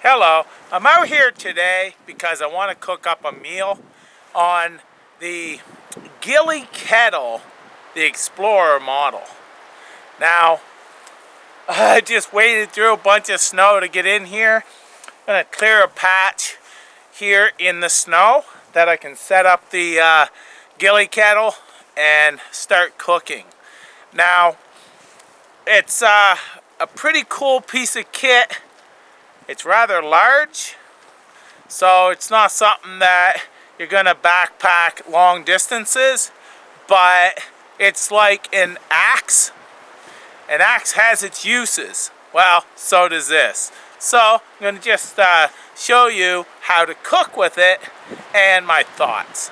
Hello, I'm out here today because I want to cook up a meal on the GHILLIE Kettle, the Explorer model. Now, I just waded through a bunch of snow to get in here. I'm going to clear a patch here in the snow that I can set up the GHILLIE Kettle and start cooking. Now, it's a pretty cool piece of kit. It's rather large, so it's not something that you're gonna backpack long distances, but it's like an axe. An axe has its uses. Well, so does this. So I'm gonna just show you how to cook with it and my thoughts.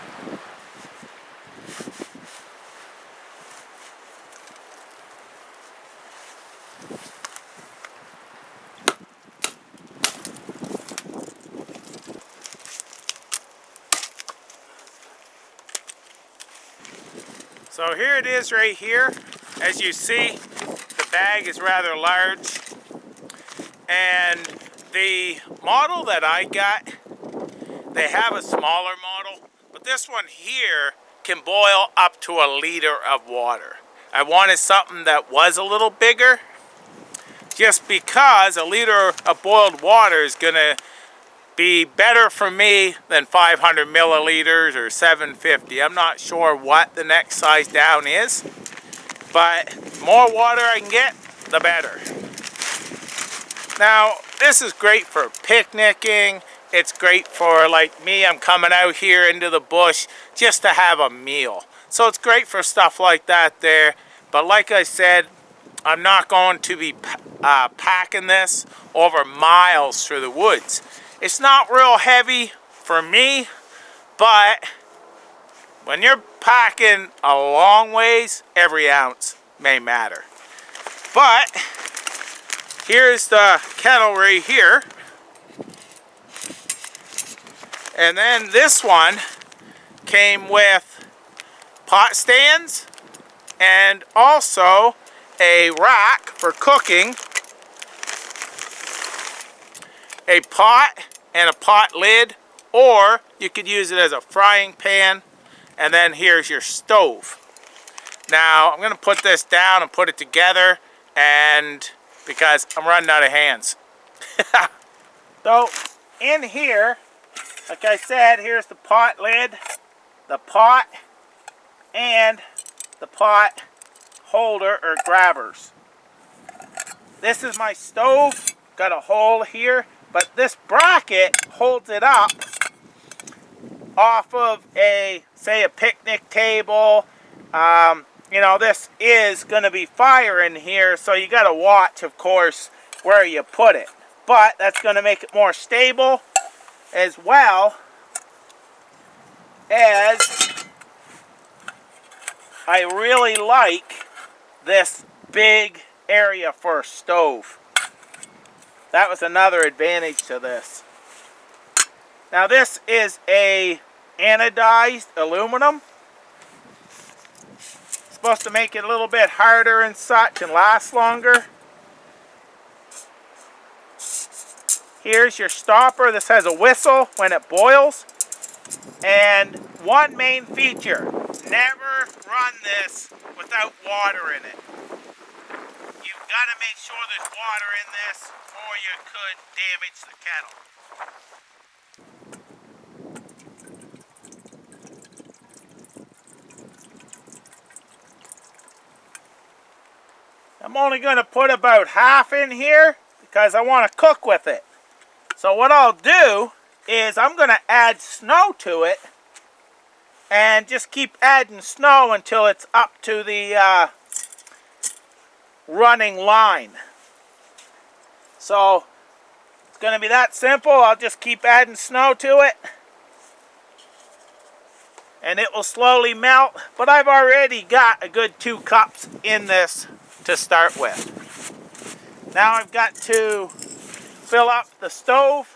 So here it is right here. As you see, the bag is rather large. And the model that I got, they have a smaller model, but this one here can boil up to 1 liter of water. I wanted something that was a little bigger, just because 1 liter of boiled water is gonna be better for me than 500 milliliters or 750. I'm not sure what the next size down is, but more water I can get, the better. Now, this is great for picnicking. It's great for, like me, I'm coming out here into the bush just to have a meal. So it's great for stuff like that there. But like I said, I'm not going to be packing this over miles through the woods. It's not real heavy for me, but when you're packing a long ways, every ounce may matter. But here's the kettle right here. And then this one came with pot stands and also a rack for cooking, a pot and a pot lid, or you could use it as a frying pan, and then here's your stove. Now I'm going to put this down and put it together, and because I'm running out of hands. So in here, like I said, here's the pot lid, the pot, and the pot holder or grabbers. This is my stove, got a hole here, but this bracket holds it up off of say a picnic table. You know, this is going to be fire in here, so you got to watch, of course, where you put it. But that's going to make it more stable, as well as I really like this big area for a stove. That was another advantage to this. Now this is a anodized aluminum. Supposed to make it a little bit harder and such and last longer. Here's your stopper. This has a whistle when it boils. And one main feature, never run this without water in it. You've got to make sure there's water in this, or you could damage the kettle. I'm only going to put about half in here because I want to cook with it. So what I'll do is I'm going to add snow to it and just keep adding snow until it's up to the running line. So it's going to be that simple. I'll just keep adding snow to it and it will slowly melt. But I've already got a good 2 cups in this to start with. Now I've got to fill up the stove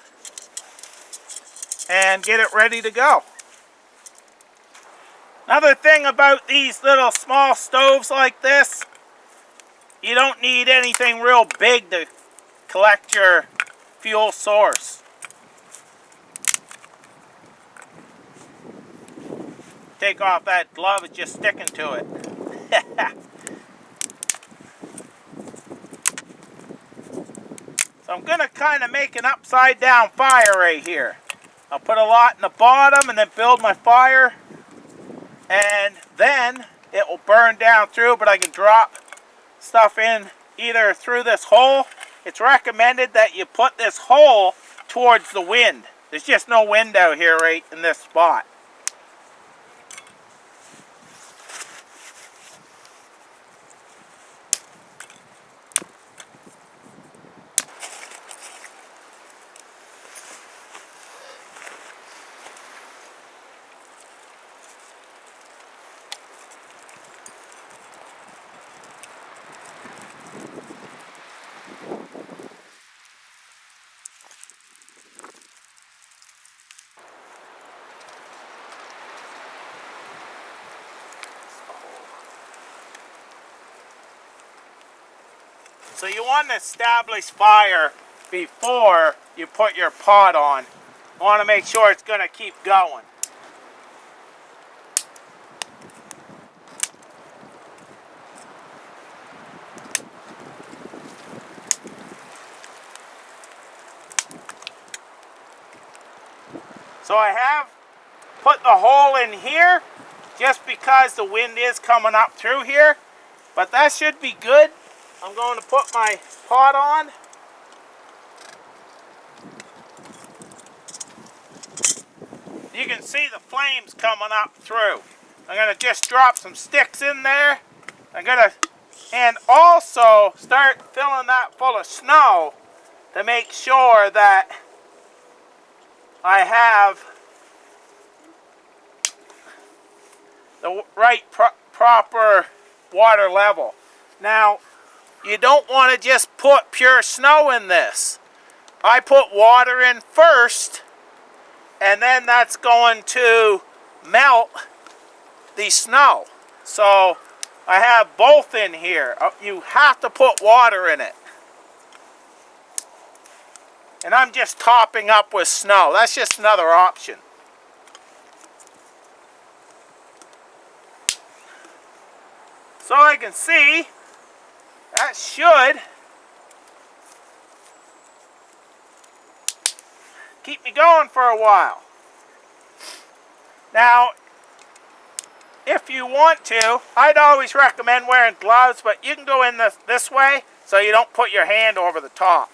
and get it ready to go. Another thing about these little small stoves like this, you don't need anything real big to collect your fuel source. Take off that glove, it's just sticking to it. So I'm going to kind of make an upside down fire right here. I'll put a lot in the bottom and then build my fire. And then it will burn down through, but I can drop stuff in either through this hole. It's recommended that you put this hole towards the wind. There's just no wind out here right in this spot. So you want to establish fire before you put your pot on. You want to make sure it's going to keep going. So I have put the hole in here just because the wind is coming up through here, but that should be good. I'm going to put my pot on. You can see the flames coming up through. I'm going to just drop some sticks in there. And also start filling that full of snow to make sure that I have the right proper water level. Now, you don't want to just put pure snow in this. I put water in first, and then that's going to melt the snow. So I have both in here. You have to put water in it. And I'm just topping up with snow. That's just another option. So I can see that should keep me going for a while. Now, if you want to, I'd always recommend wearing gloves, but you can go in this way so you don't put your hand over the top.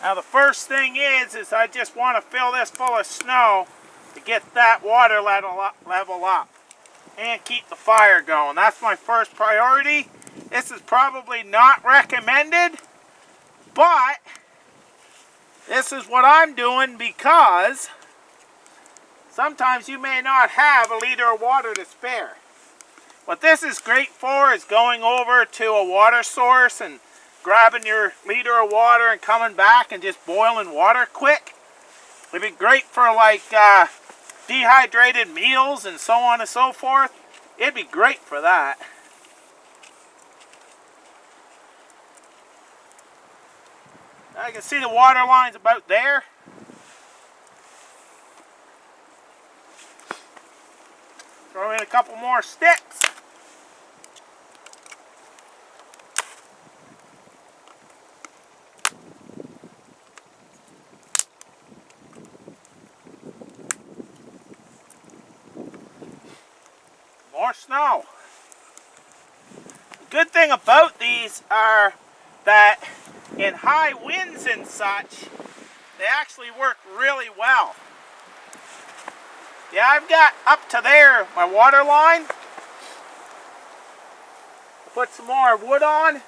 Now the first thing is I just want to fill this full of snow to get that water level up and keep the fire going. That's my first priority. This is probably not recommended, but this is what I'm doing because sometimes you may not have a liter of water to spare. What this is great for is going over to a water source and grabbing your liter of water and coming back and just boiling water quick. It'd be great for like dehydrated meals and so on and so forth. It'd be great for that. I can see the water lines about there. Throw in a couple more sticks. More snow. The good thing about these are that in high winds and such, they actually work really well. Yeah, I've got up to there my water line. Put some more wood on.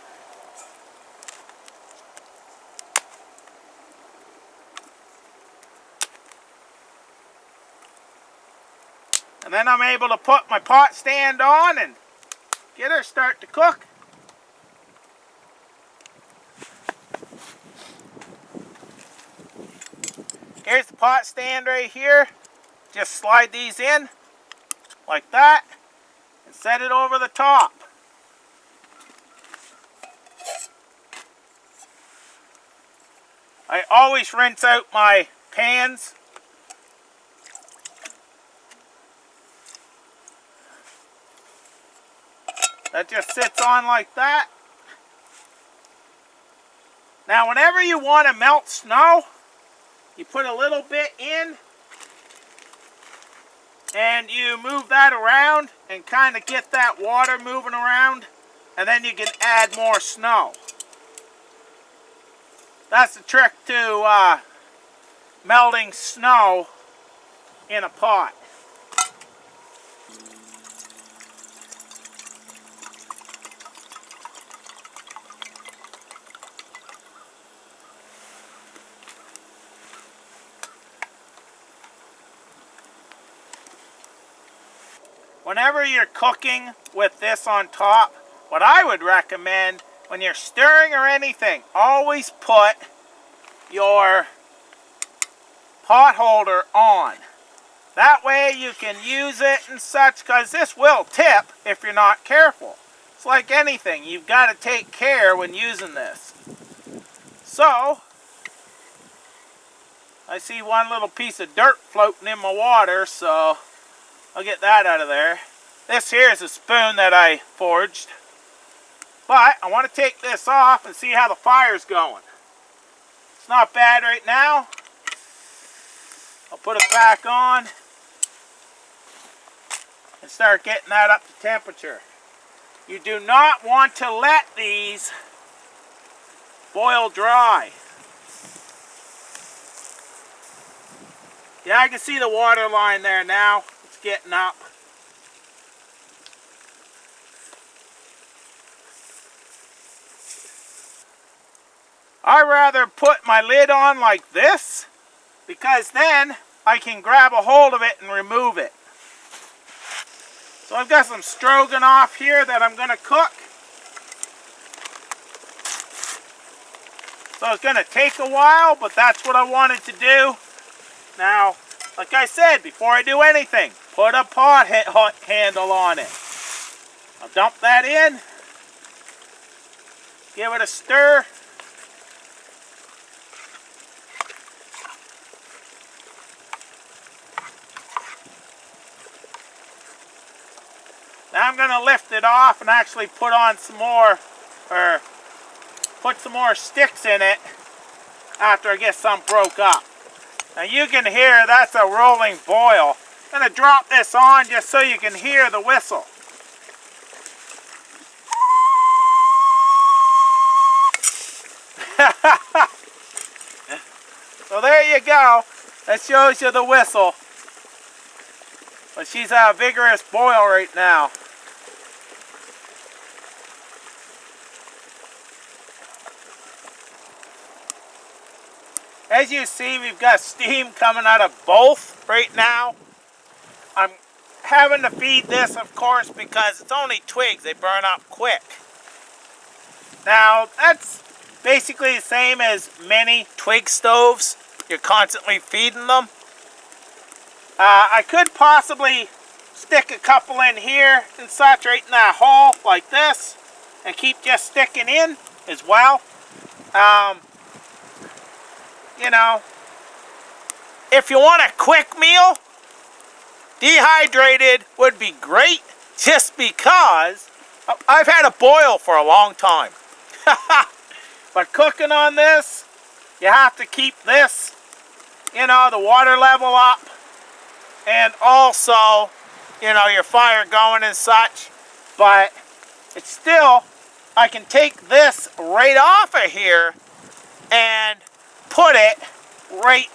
And then I'm able to put my pot stand on and get her start to cook. Here's the pot stand right here. Just slide these in like that and set it over the top. I always rinse out my pans. That just sits on like that. Now whenever you want to melt snow, you put a little bit in and you move that around and kind of get that water moving around, and then you can add more snow. That's the trick to melting snow in a pot. Whenever you're cooking with this on top, what I would recommend when you're stirring or anything, always put your pot holder on. That way you can use it and such, because this will tip if you're not careful. It's like anything, you've got to take care when using this. So, I see one little piece of dirt floating in my water, so I'll get that out of there. This here is a spoon that I forged. But I want to take this off and see how the fire's going. It's not bad right now. I'll put it back on and start getting that up to temperature. You do not want to let these boil dry. Yeah, I can see the water line there now. It's getting up. I rather put my lid on like this, because then I can grab a hold of it and remove it. So I've got some stroganoff here that I'm going to cook. So it's going to take a while, but that's what I wanted to do. Now, like I said, before I do anything, put a pot handle on it. I'll dump that in. Give it a stir. Now I'm going to lift it off and actually put on some more, or put some more sticks in it after I get some broke up. Now you can hear that's a rolling boil. I'm going to drop this on just so you can hear the whistle. So there you go. That shows you the whistle. But she's a vigorous boil right now. As you see, we've got steam coming out of both right now. I'm having to feed this, of course, because it's only twigs. They burn up quick. Now, that's basically the same as many twig stoves. You're constantly feeding them. I could possibly stick a couple in here and such right in that hole like this and keep just sticking in as well. You know, if you want a quick meal, dehydrated would be great, just because I've had a boil for a long time. But cooking on this, you have to keep this, you know, the water level up, and also, you know, your fire going and such. But it's still, I can take this right off of here and put it right,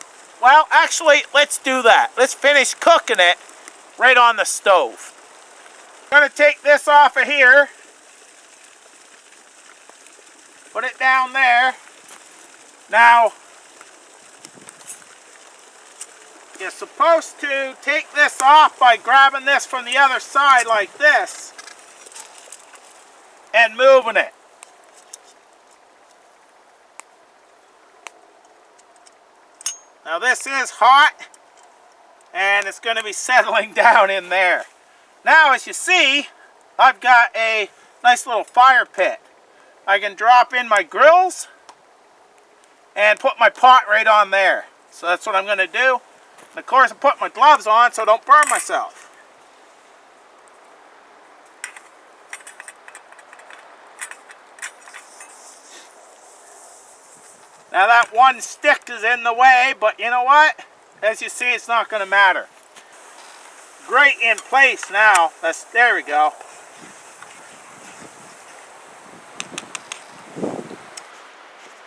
well, actually, let's do that. Let's finish cooking it right on the stove. I'm going to take this off of here, put it down there. Now, you're supposed to take this off by grabbing this from the other side like this and moving it. Now this is hot and it's going to be settling down in there. Now as you see, I've got a nice little fire pit. I can drop in my grills and put my pot right on there. So that's what I'm going to do. And of course I put my gloves on so I don't burn myself. Now that one stick is in the way, but you know what? As you see, it's not going to matter. Great in place now. There we go.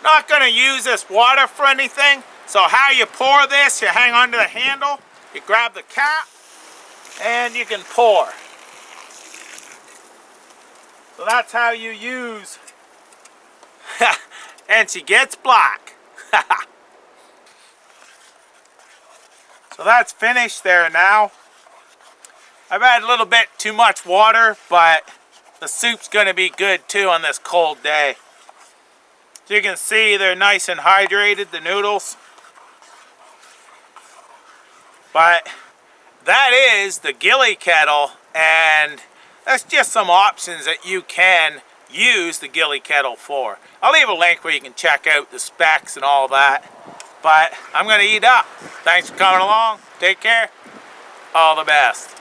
Not going to use this water for anything. So how you pour this, you hang onto the handle, you grab the cap, and you can pour. So that's how you use. And she gets black. So that's finished there now. I've had a little bit too much water, but the soup's going to be good too on this cold day. So you can see they're nice and hydrated, the noodles. But that is the GHILLIE kettle, and that's just some options that you can use the GHILLIE kettle for. I'll leave a link where you can check out the specs and all that. But I'm going to eat up. Thanks for coming along. Take care. All the best.